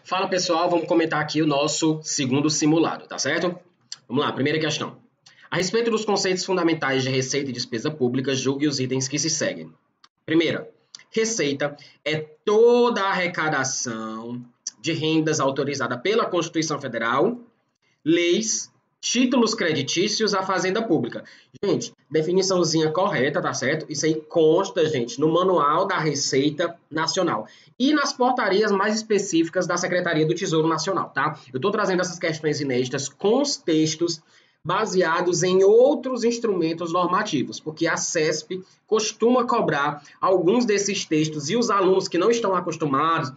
Fala pessoal, vamos comentar aqui o nosso segundo simulado, tá certo? Vamos lá, primeira questão. A respeito dos conceitos fundamentais de receita e despesa pública, julgue os itens que se seguem. Primeira, receita é toda a arrecadação de rendas autorizada pela Constituição Federal, leis, títulos creditícios à fazenda pública. Gente, definiçãozinha correta, tá certo? Isso aí consta, gente, no Manual da Receita Nacional e nas portarias mais específicas da Secretaria do Tesouro Nacional, tá? Eu tô trazendo essas questões inéditas com os textos baseados em outros instrumentos normativos, porque a CESP costuma cobrar alguns desses textos e os alunos que não estão acostumados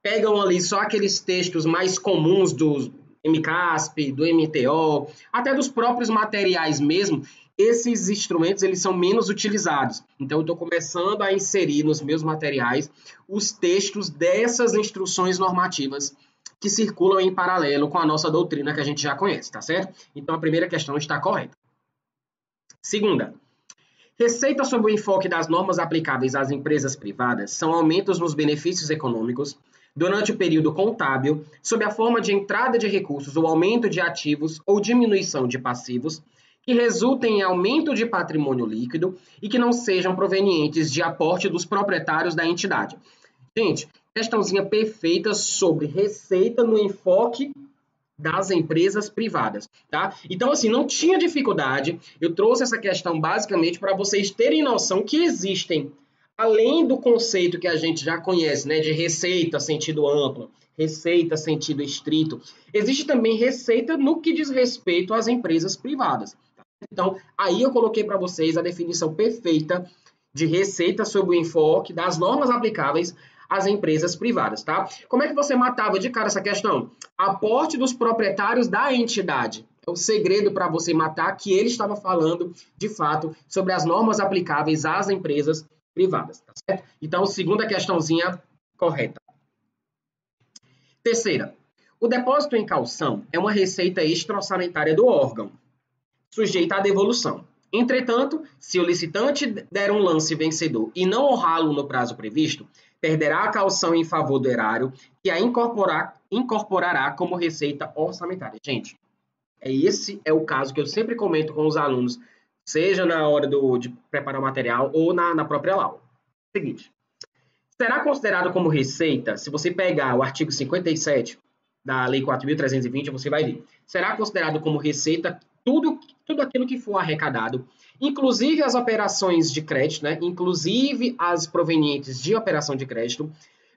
pegam ali só aqueles textos mais comuns do MCASP, do MTO, até dos próprios materiais mesmo. Esses instrumentos eles são menos utilizados. Então, eu estou começando a inserir nos meus materiais os textos dessas instruções normativas que circulam em paralelo com a nossa doutrina que a gente já conhece, tá certo? Então, a primeira questão está correta. Segunda, receita sob o enfoque das normas aplicáveis às empresas privadas são aumentos nos benefícios econômicos durante o período contábil, sob a forma de entrada de recursos ou aumento de ativos ou diminuição de passivos, que resultem em aumento de patrimônio líquido e que não sejam provenientes de aporte dos proprietários da entidade. Gente, questãozinha perfeita sobre receita no enfoque das empresas privadas, tá? Então, assim, não tinha dificuldade. Eu trouxe essa questão basicamente para vocês terem noção que existem, além do conceito que a gente já conhece, né, de receita sentido amplo, receita sentido estrito, existe também receita no que diz respeito às empresas privadas. Tá? Então, aí eu coloquei para vocês a definição perfeita de receita sob o enfoque das normas aplicáveis às empresas privadas, tá? Como é que você matava de cara essa questão? Aporte dos proprietários da entidade. É o segredo para você matar que ele estava falando, de fato, sobre as normas aplicáveis às empresas privadas, tá certo? Então, segunda questãozinha correta. Terceira, o depósito em calção é uma receita extra-orçamentária do órgão, sujeita à devolução. Entretanto, se o licitante der um lance vencedor e não honrá-lo no prazo previsto, perderá a calção em favor do erário, que a incorporará como receita orçamentária. Gente, esse é o caso que eu sempre comento com os alunos, seja na hora de preparar o material ou na própria aula. Seguinte, será considerado como receita, se você pegar o artigo 57 da Lei 4.320, você vai ver, será considerado como receita tudo aquilo que for arrecadado, inclusive as operações de crédito, né? Inclusive as provenientes de operação de crédito,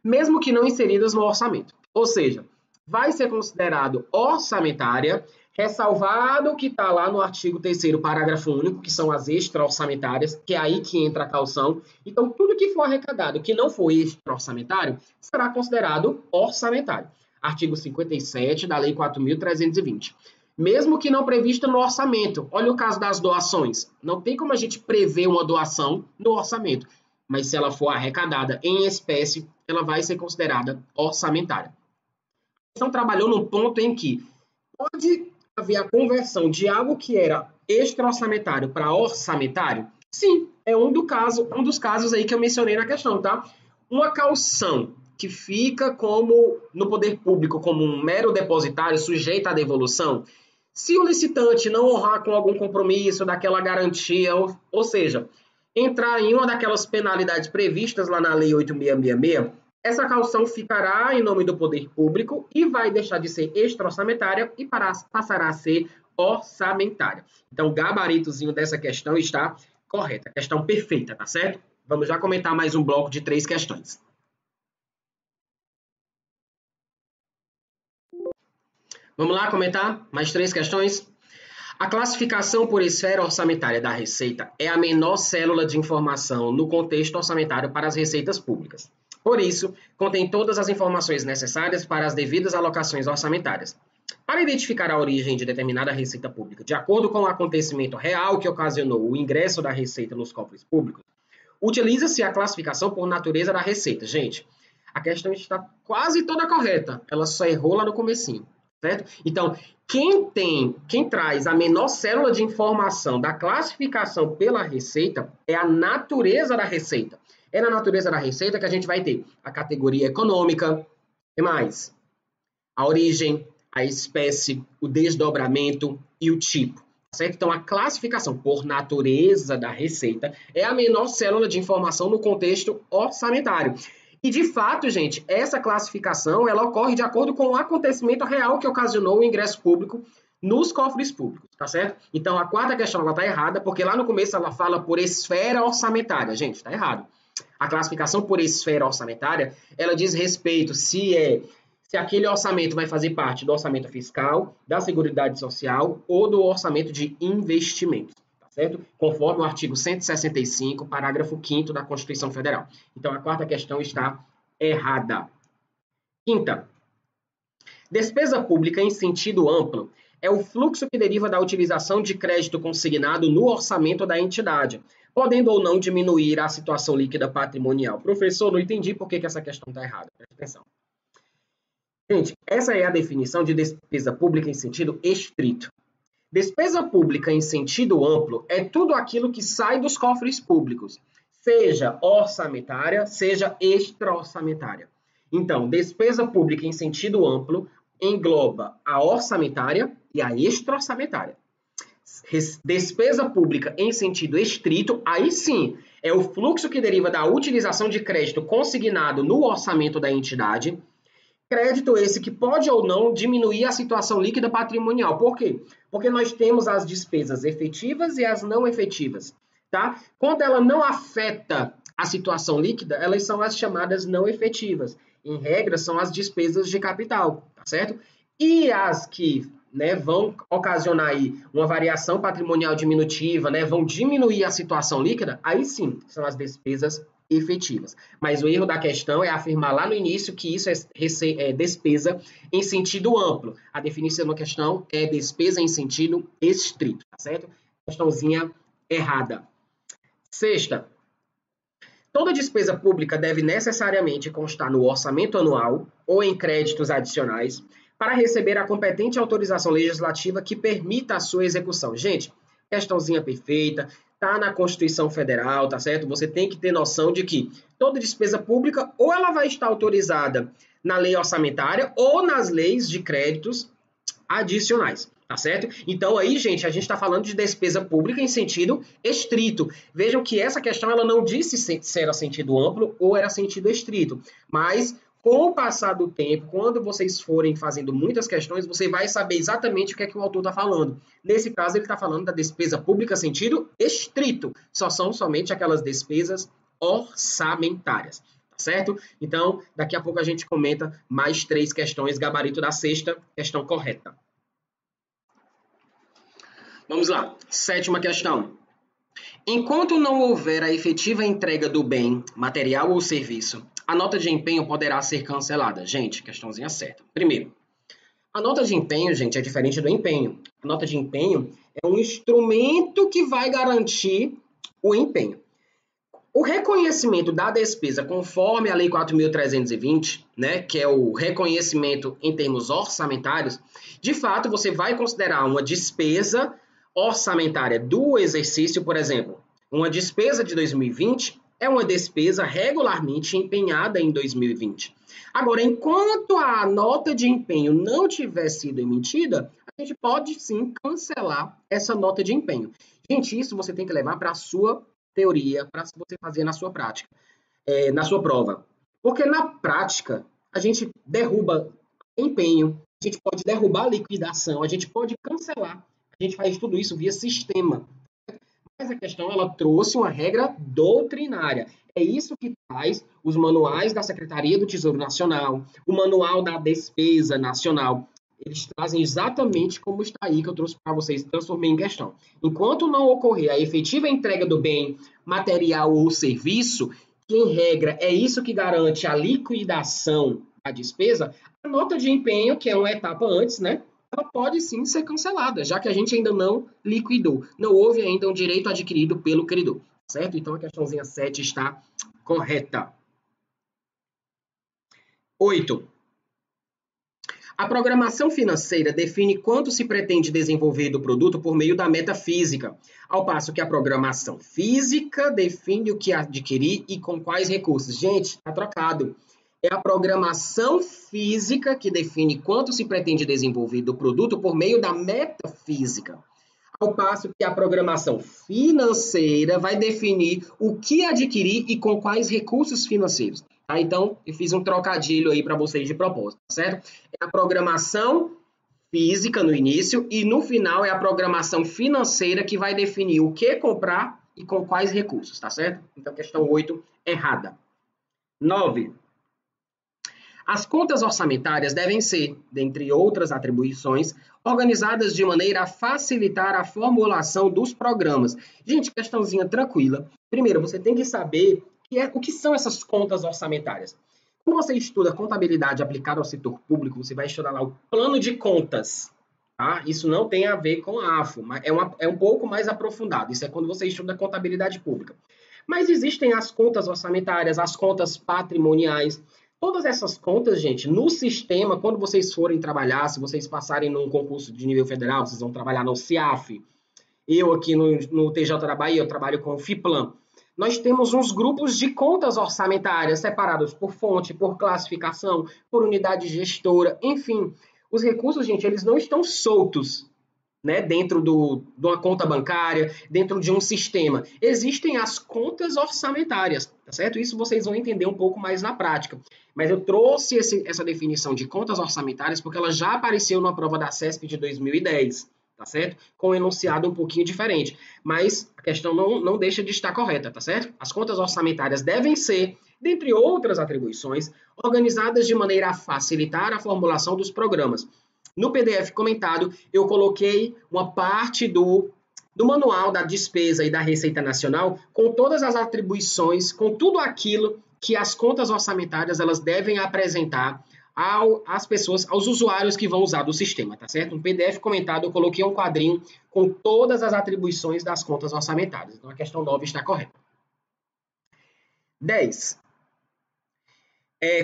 mesmo que não inseridas no orçamento. Ou seja, vai ser considerado orçamentária, ressalvado o que está lá no artigo 3º, parágrafo único, que são as extra-orçamentárias, que é aí que entra a calção. Então, tudo que for arrecadado que não for extra-orçamentário, será considerado orçamentário. Artigo 57 da Lei 4.320. Mesmo que não prevista no orçamento. Olha o caso das doações. Não tem como a gente prever uma doação no orçamento, mas se ela for arrecadada em espécie, ela vai ser considerada orçamentária. Então, trabalhou num ponto em que pode haver a conversão de algo que era extra-orçamentário para orçamentário? Sim, é um dos casos aí que eu mencionei na questão, tá? Uma calção que fica como no poder público como um mero depositário sujeito à devolução, se o licitante não honrar com algum compromisso daquela garantia, ou seja, entrar em uma daquelas penalidades previstas lá na Lei 8.666, essa calção ficará em nome do poder público e vai deixar de ser extra-orçamentária e passará a ser orçamentária. Então, o gabaritozinho dessa questão está correto. A questão perfeita, tá certo? Vamos já comentar mais um bloco de 3 questões. Vamos lá comentar mais 3 questões? A classificação por esfera orçamentária da Receita é a menor célula de informação no contexto orçamentário para as receitas públicas. Por isso, contém todas as informações necessárias para as devidas alocações orçamentárias. Para identificar a origem de determinada receita pública, de acordo com o acontecimento real que ocasionou o ingresso da receita nos cofres públicos, utiliza-se a classificação por natureza da receita. Gente, a questão está quase toda correta, ela só errou lá no comecinho. Certo? Então, quem traz a menor célula de informação da classificação pela receita é a natureza da receita. É na natureza da receita que a gente vai ter a categoria econômica, E mais? A origem, a espécie, o desdobramento e o tipo. Certo? Então, a classificação por natureza da receita é a menor célula de informação no contexto orçamentário. E, de fato, gente, essa classificação ela ocorre de acordo com o acontecimento real que ocasionou o ingresso público nos cofres públicos, tá certo? Então, a quarta questão ela está errada, porque lá no começo ela fala por esfera orçamentária. Gente, está errado. A classificação por esfera orçamentária, ela diz respeito se aquele orçamento vai fazer parte do orçamento fiscal, da Seguridade Social ou do orçamento de investimentos, tá certo? Conforme o artigo 165, parágrafo 5º da Constituição Federal. Então, a quarta questão está errada. Quinta, despesa pública em sentido amplo é o fluxo que deriva da utilização de crédito consignado no orçamento da entidade, podendo ou não diminuir a situação líquida patrimonial. Professor, não entendi por que essa questão está errada. Presta atenção. Gente, essa é a definição de despesa pública em sentido estrito. Despesa pública em sentido amplo é tudo aquilo que sai dos cofres públicos, seja orçamentária, seja extra-orçamentária. Então, despesa pública em sentido amplo engloba a orçamentária e a extra-orçamentária. Despesa pública em sentido estrito, aí sim, é o fluxo que deriva da utilização de crédito consignado no orçamento da entidade. Crédito esse que pode ou não diminuir a situação líquida patrimonial. Por quê? Porque nós temos as despesas efetivas e as não efetivas, tá? Quando ela não afeta a situação líquida, elas são as chamadas não efetivas. Em regra, são as despesas de capital, tá certo? E as que vão ocasionar aí uma variação patrimonial diminutiva, vão diminuir a situação líquida, aí sim, são as despesas efetivas. Mas o erro da questão é afirmar lá no início que isso é despesa em sentido amplo. A definição da questão é despesa em sentido estrito, tá certo? Questãozinha errada. Sexta, toda despesa pública deve necessariamente constar no orçamento anual ou em créditos adicionais para receber a competente autorização legislativa que permita a sua execução. Gente, questãozinha perfeita, tá na Constituição Federal, tá certo? Você tem que ter noção de que toda despesa pública ou ela vai estar autorizada na lei orçamentária ou nas leis de créditos adicionais, tá certo? Então aí, gente, a gente está falando de despesa pública em sentido estrito. Vejam que essa questão ela não disse se era sentido amplo ou era sentido estrito, mas com o passar do tempo, quando vocês forem fazendo muitas questões, você vai saber exatamente o que é que o autor está falando. Nesse caso, ele está falando da despesa pública sentido estrito. Só são somente aquelas despesas orçamentárias, tá certo? Então, daqui a pouco a gente comenta mais 3 questões, gabarito da sexta, questão correta. Vamos lá, 7ª questão. Enquanto não houver a efetiva entrega do bem, material ou serviço, a nota de empenho poderá ser cancelada. Gente, questãozinha certa. Primeiro, a nota de empenho, gente, é diferente do empenho. A nota de empenho é um instrumento que vai garantir o empenho. O reconhecimento da despesa conforme a Lei 4.320, que é o reconhecimento em termos orçamentários, de fato, você vai considerar uma despesa orçamentária do exercício, por exemplo, uma despesa de 2020 é uma despesa regularmente empenhada em 2020. Agora, enquanto a nota de empenho não tiver sido emitida, a gente pode sim cancelar essa nota de empenho. Gente, isso você tem que levar para a sua teoria, para você fazer na sua prática, na sua prova. Porque na prática, a gente derruba empenho, a gente pode derrubar a liquidação, a gente pode cancelar. A gente faz tudo isso via sistema. Mas a questão, ela trouxe uma regra doutrinária. É isso que traz os manuais da Secretaria do Tesouro Nacional, o manual da Despesa Nacional. Eles trazem exatamente como está aí, que eu trouxe para vocês, transformei em questão. Enquanto não ocorrer a efetiva entrega do bem, material ou serviço, que em regra é isso que garante a liquidação da despesa, a nota de empenho, que é uma etapa antes, ela pode sim ser cancelada, já que a gente ainda não liquidou. Não houve ainda um direito adquirido pelo credor, certo? Então a questãozinha 7 está correta. 8. A programação financeira define quanto se pretende desenvolver do produto por meio da meta física, ao passo que a programação física define o que adquirir e com quais recursos. Gente, está trocado. é a programação física que define quanto se pretende desenvolver do produto por meio da metafísica. Ao passo que a programação financeira vai definir o que adquirir e com quais recursos financeiros. Tá? Então, eu fiz um trocadilho aí para vocês de propósito, tá certo? É a programação física no início e no final é a programação financeira que vai definir o que comprar e com quais recursos, tá certo? Então, questão 8, errada. 9. As contas orçamentárias devem ser, dentre outras atribuições, organizadas de maneira a facilitar a formulação dos programas. Gente, questãozinha tranquila. Primeiro, você tem que saber o que são essas contas orçamentárias. Quando você estuda contabilidade aplicada ao setor público, você vai estudar lá o plano de contas. Tá? Isso não tem a ver com a AFO, mas é um pouco mais aprofundado. Isso é quando você estuda contabilidade pública. Mas existem as contas orçamentárias, as contas patrimoniais. Todas essas contas, gente, no sistema, quando vocês forem trabalhar, se vocês passarem num concurso de nível federal, vocês vão trabalhar no CIAF. Eu aqui no TJ da Bahia, eu trabalho com o FIPLAN. Nós temos uns grupos de contas orçamentárias separados por fonte, por classificação, por unidade gestora, enfim. Os recursos, gente, eles não estão soltos, né, dentro de uma conta bancária, dentro de um sistema. Existem as contas orçamentárias, tá certo? Isso vocês vão entender um pouco mais na prática. Mas eu trouxe essa definição de contas orçamentárias porque ela já apareceu na prova da CESP de 2010, tá certo? Com um enunciado um pouquinho diferente. Mas a questão não deixa de estar correta, tá certo? As contas orçamentárias devem ser, dentre outras atribuições, organizadas de maneira a facilitar a formulação dos programas. No PDF comentado, eu coloquei uma parte do manual da despesa e da Receita Nacional com todas as atribuições, com tudo aquilo que as contas orçamentárias elas devem apresentar às pessoas, aos usuários que vão usar do sistema, tá certo? No PDF comentado, eu coloquei um quadrinho com todas as atribuições das contas orçamentárias. Então, a questão 9 está correta. 10.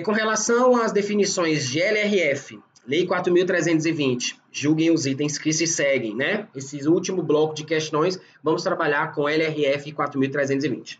Com relação às definições de LRF, Lei 4.320, julguem os itens que se seguem, né? Esse último bloco de questões, vamos trabalhar com LRF 4.320.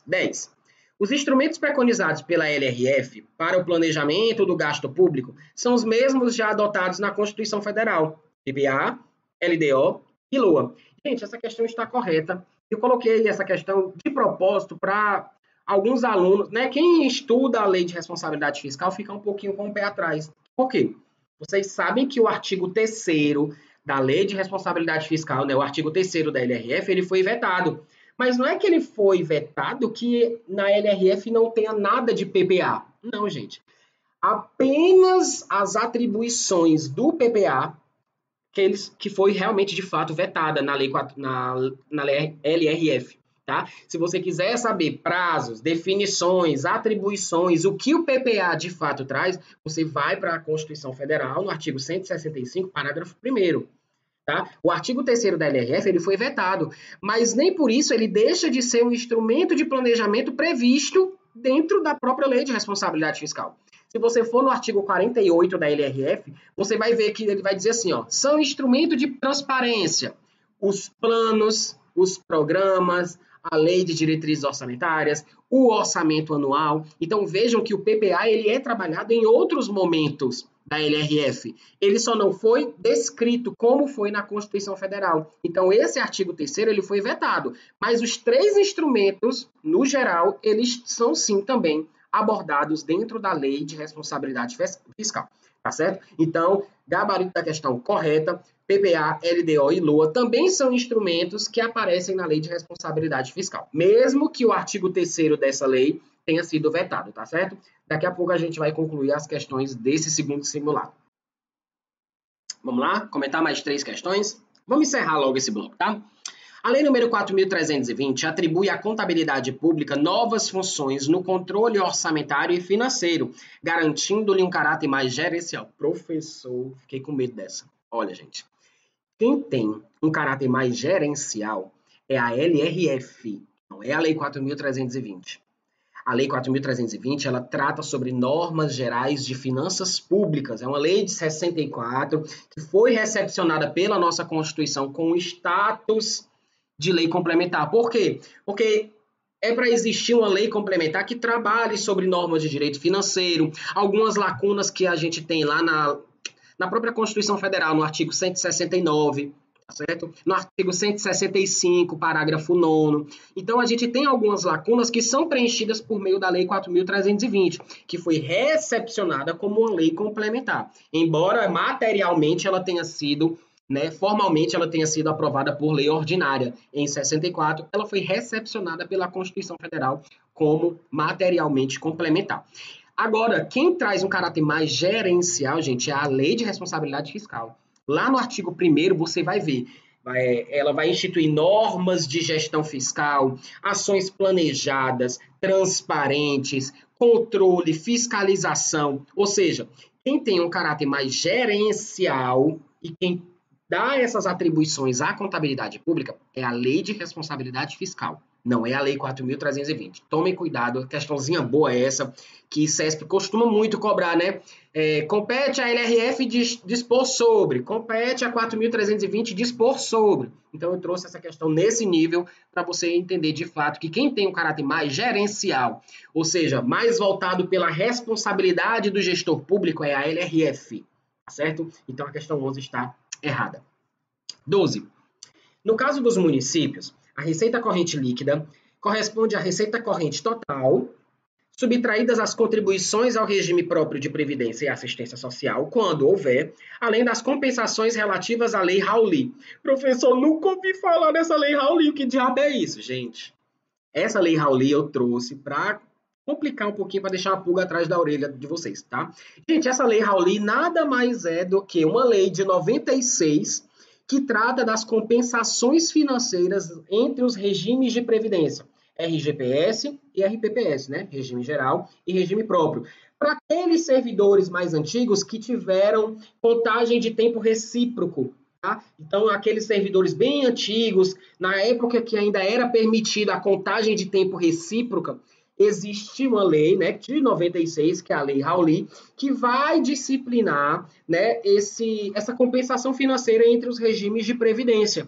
10. Os instrumentos preconizados pela LRF para o planejamento do gasto público são os mesmos já adotados na Constituição Federal, PPA, LDO e LOA. Gente, essa questão está correta. Eu coloquei essa questão de propósito para alguns alunos, né? Quem estuda a Lei de Responsabilidade Fiscal fica um pouquinho com o pé atrás. Por quê? Vocês sabem que o artigo 3º da Lei de Responsabilidade Fiscal, né, o artigo 3º da LRF, ele foi vetado. Mas não é que ele foi vetado que na LRF não tenha nada de PPA. Não, gente. Apenas as atribuições do PPA que foi realmente, de fato, vetada na LRF. Tá? Se você quiser saber prazos, definições, atribuições, o que o PPA de fato traz, você vai para a Constituição Federal, no artigo 165, parágrafo 1º. Tá? O artigo 3º da LRF ele foi vetado, mas nem por isso ele deixa de ser um instrumento de planejamento previsto dentro da própria Lei de Responsabilidade Fiscal. Se você for no artigo 48 da LRF, você vai ver que ele vai dizer assim, ó, são instrumento de transparência, os planos, os programas, a lei de diretrizes orçamentárias, o orçamento anual. Então vejam que o PPA ele é trabalhado em outros momentos da LRF. Ele só não foi descrito como foi na Constituição Federal. Então esse artigo 3º ele foi vetado, mas os 3 instrumentos, no geral, eles são sim também abordados dentro da Lei de Responsabilidade Fiscal, tá certo? Então, gabarito da questão correta, PPA, LDO e LOA também são instrumentos que aparecem na Lei de Responsabilidade Fiscal, mesmo que o artigo 3º dessa lei tenha sido vetado, tá certo? Daqui a pouco a gente vai concluir as questões desse segundo simulado. Vamos lá? Comentar mais 3 questões? Vamos encerrar logo esse bloco, tá? A Lei nº 4.320 atribui à contabilidade pública novas funções no controle orçamentário e financeiro, garantindo-lhe um caráter mais gerencial. Professor, fiquei com medo dessa. Olha, gente, quem tem um caráter mais gerencial é a LRF, não é a Lei 4.320. A Lei 4.320, ela trata sobre normas gerais de finanças públicas. É uma lei de 64 que foi recepcionada pela nossa Constituição com o status de lei complementar. Por quê? Porque é para existir uma lei complementar que trabalhe sobre normas de direito financeiro, algumas lacunas que a gente tem lá na própria Constituição Federal, no artigo 169, tá certo? No artigo 165, parágrafo 9º. Então, a gente tem algumas lacunas que são preenchidas por meio da Lei 4.320, que foi recepcionada como uma lei complementar, embora materialmente ela tenha sido, formalmente ela tenha sido aprovada por lei ordinária em 64, ela foi recepcionada pela Constituição Federal como materialmente complementar. Agora, quem traz um caráter mais gerencial, gente, é a Lei de Responsabilidade Fiscal. Lá no artigo 1º você vai ver, ela vai instituir normas de gestão fiscal, ações planejadas, transparentes, controle, fiscalização, ou seja, quem tem um caráter mais gerencial e quem dá essas atribuições à contabilidade pública é a Lei de Responsabilidade Fiscal, não é a Lei 4.320. Tomem cuidado, questãozinha boa é essa, que CESP costuma muito cobrar, né? Compete a LRF dispor sobre, compete a 4.320 dispor sobre. Então, eu trouxe essa questão nesse nível para você entender de fato que quem tem um caráter mais gerencial, ou seja, mais voltado pela responsabilidade do gestor público, é a LRF, tá certo? Então, a questão 11 está errada. 12. No caso dos municípios, a receita corrente líquida corresponde à receita corrente total, subtraídas as contribuições ao regime próprio de previdência e assistência social, quando houver, além das compensações relativas à Lei Rauli. Professor, nunca ouvi falar dessa Lei Rauli. O que diabo é isso, gente? Essa Lei Rauli eu trouxe para complicar um pouquinho, para deixar uma pulga atrás da orelha de vocês, tá? Gente, essa Lei Rauli nada mais é do que uma lei de 96 que trata das compensações financeiras entre os regimes de previdência, RGPS e RPPS, né? Regime geral e regime próprio. Para aqueles servidores mais antigos que tiveram contagem de tempo recíproco, tá? Então, aqueles servidores bem antigos, na época que ainda era permitida a contagem de tempo recíproca, existe uma lei, né, de 96, que é a Lei Rauli, que vai disciplinar, né, essa compensação financeira entre os regimes de previdência.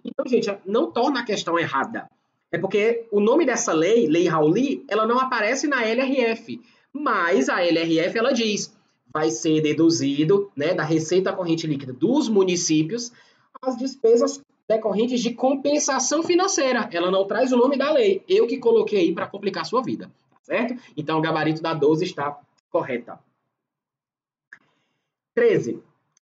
Então, gente, não torna a questão errada. É porque o nome dessa lei, Lei Rauli, ela não aparece na LRF, mas a LRF, ela diz, vai ser deduzido, né, da receita corrente líquida dos municípios as despesas decorrentes de compensação financeira. Ela não traz o nome da lei. Eu que coloquei aí para complicar a sua vida, tá certo? Então, o gabarito da 12 está correta. 13.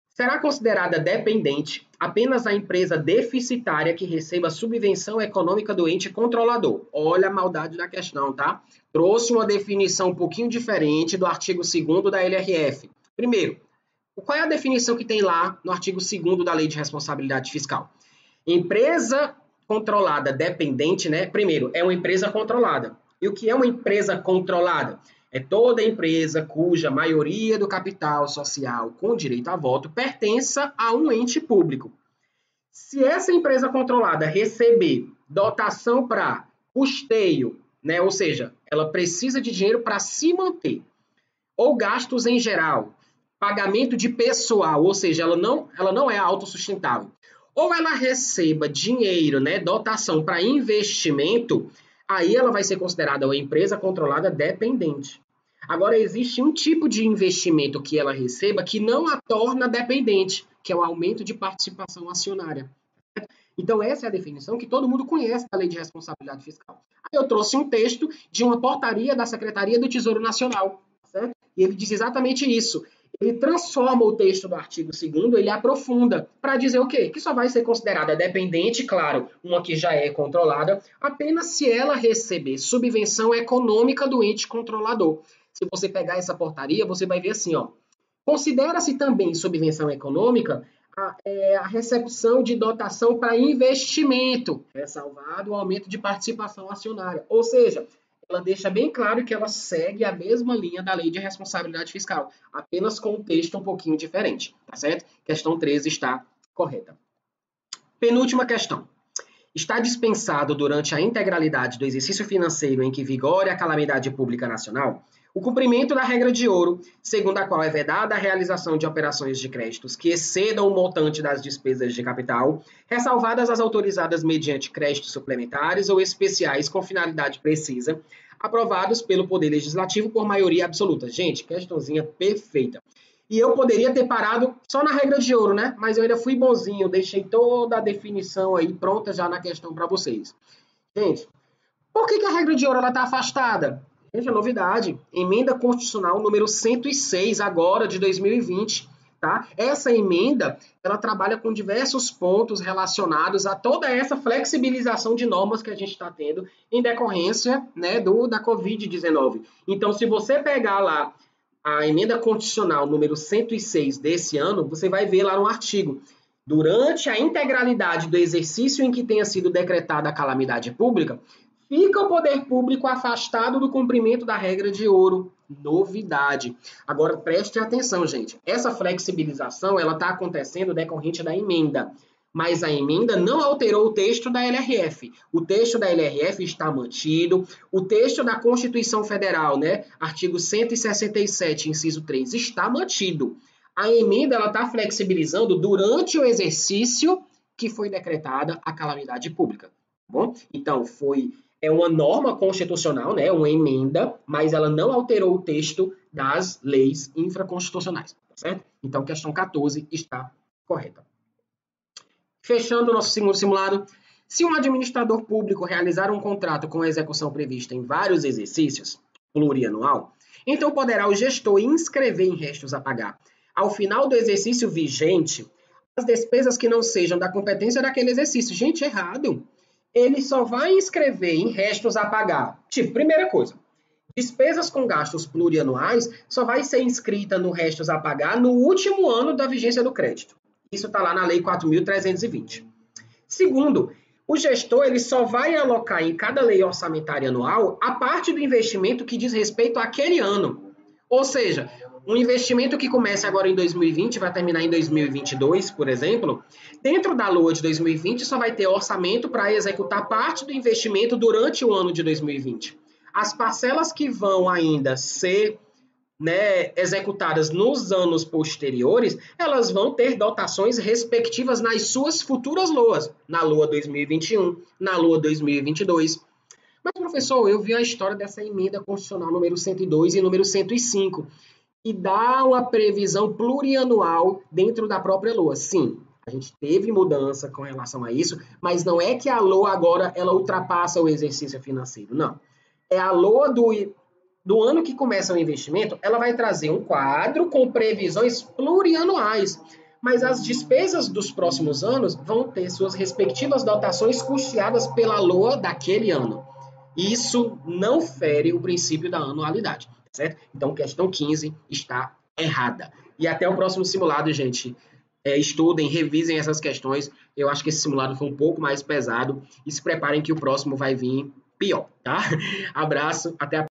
Será considerada dependente apenas a empresa deficitária que receba subvenção econômica do ente controlador. Olha a maldade da questão, tá? Trouxe uma definição um pouquinho diferente do artigo 2º da LRF. Primeiro, qual é a definição que tem lá no artigo 2º da Lei de Responsabilidade Fiscal? Empresa controlada dependente, né? Primeiro, é uma empresa controlada. E o que é uma empresa controlada? É toda empresa cuja maioria do capital social com direito a voto pertença a um ente público. Se essa empresa controlada receber dotação para custeio, né? Ou seja, ela precisa de dinheiro para se manter, ou gastos em geral, pagamento de pessoal, ou seja, ela não é autossustentável, ou ela receba dinheiro, né, dotação para investimento, aí ela vai ser considerada uma empresa controlada dependente. Agora, existe um tipo de investimento que ela receba que não a torna dependente, que é o aumento de participação acionária. Então, essa é a definição que todo mundo conhece da Lei de Responsabilidade Fiscal. Aí eu trouxe um texto de uma portaria da Secretaria do Tesouro Nacional, certo? E ele diz exatamente isso. Ele transforma o texto do artigo 2º, ele aprofunda, para dizer o quê? Que só vai ser considerada dependente, claro, uma que já é controlada, apenas se ela receber subvenção econômica do ente controlador. Se você pegar essa portaria, você vai ver assim, ó. Considera-se também subvenção econômica a recepção de dotação para investimento, ressalvado o aumento de participação acionária. Ou seja, ela deixa bem claro que ela segue a mesma linha da Lei de Responsabilidade Fiscal, apenas com um texto um pouquinho diferente, tá certo? Questão 13 está correta. Penúltima questão. Está dispensado durante a integralidade do exercício financeiro em que vigore a calamidade pública nacional O cumprimento da regra de ouro, segundo a qual é vedada a realização de operações de créditos que excedam o montante das despesas de capital, ressalvadas as autorizadas mediante créditos suplementares ou especiais com finalidade precisa, aprovados pelo Poder Legislativo por maioria absoluta. Gente, questãozinha perfeita. E eu poderia ter parado só na regra de ouro, né? Mas eu ainda fui bonzinho, deixei toda a definição aí pronta já na questão para vocês. Gente, por que a regra de ouro está afastada? Gente, é novidade. Emenda Constitucional número 106, agora de 2020. Tá? Essa emenda, ela trabalha com diversos pontos relacionados a toda essa flexibilização de normas que a gente está tendo em decorrência, né, da Covid-19. Então, se você pegar lá a emenda constitucional número 106 desse ano, você vai ver lá no artigo: durante a integralidade do exercício em que tenha sido decretada a calamidade pública, fica o poder público afastado do cumprimento da regra de ouro. Novidade. Agora, preste atenção, gente. Essa flexibilização, ela está acontecendo decorrente da emenda. Mas a emenda não alterou o texto da LRF. O texto da LRF está mantido. O texto da Constituição Federal, né, artigo 167, inciso 3, está mantido. A emenda está flexibilizando durante o exercício que foi decretada a calamidade pública. Tá bom? Então, é uma norma constitucional, né, uma emenda, mas ela não alterou o texto das leis infraconstitucionais. Tá certo? Então, questão 14 está correta. Fechando o nosso segundo simulado, se um administrador público realizar um contrato com execução prevista em vários exercícios, plurianual, então poderá o gestor inscrever em restos a pagar, ao final do exercício vigente, as despesas que não sejam da competência daquele exercício. Gente, errado. Ele só vai inscrever em restos a pagar. Tipo, primeira coisa, despesas com gastos plurianuais só vai ser inscrita no restos a pagar no último ano da vigência do crédito. Isso está lá na Lei 4.320. Segundo, o gestor ele só vai alocar em cada lei orçamentária anual a parte do investimento que diz respeito àquele ano. Ou seja, um investimento que começa agora em 2020 vai terminar em 2022, por exemplo, dentro da LOA de 2020 só vai ter orçamento para executar parte do investimento durante o ano de 2020. As parcelas que vão ainda ser, né, executadas nos anos posteriores, elas vão ter dotações respectivas nas suas futuras LOAs, na LOA 2021, na LOA 2022. Mas, professor, eu vi a história dessa emenda constitucional número 102 e número 105, e dá uma previsão plurianual dentro da própria LOA. Sim, a gente teve mudança com relação a isso, mas não é que a LOA agora ela ultrapassa o exercício financeiro, não. É a LOA do ano que começa o investimento, ela vai trazer um quadro com previsões plurianuais, mas as despesas dos próximos anos vão ter suas respectivas dotações custeadas pela LOA daquele ano. Isso não fere o princípio da anualidade, certo? Então, questão 15 está errada. E até o próximo simulado, gente. Estudem, revisem essas questões. Eu acho que esse simulado foi um pouco mais pesado. E se preparem que o próximo vai vir pior, tá? Abraço, até a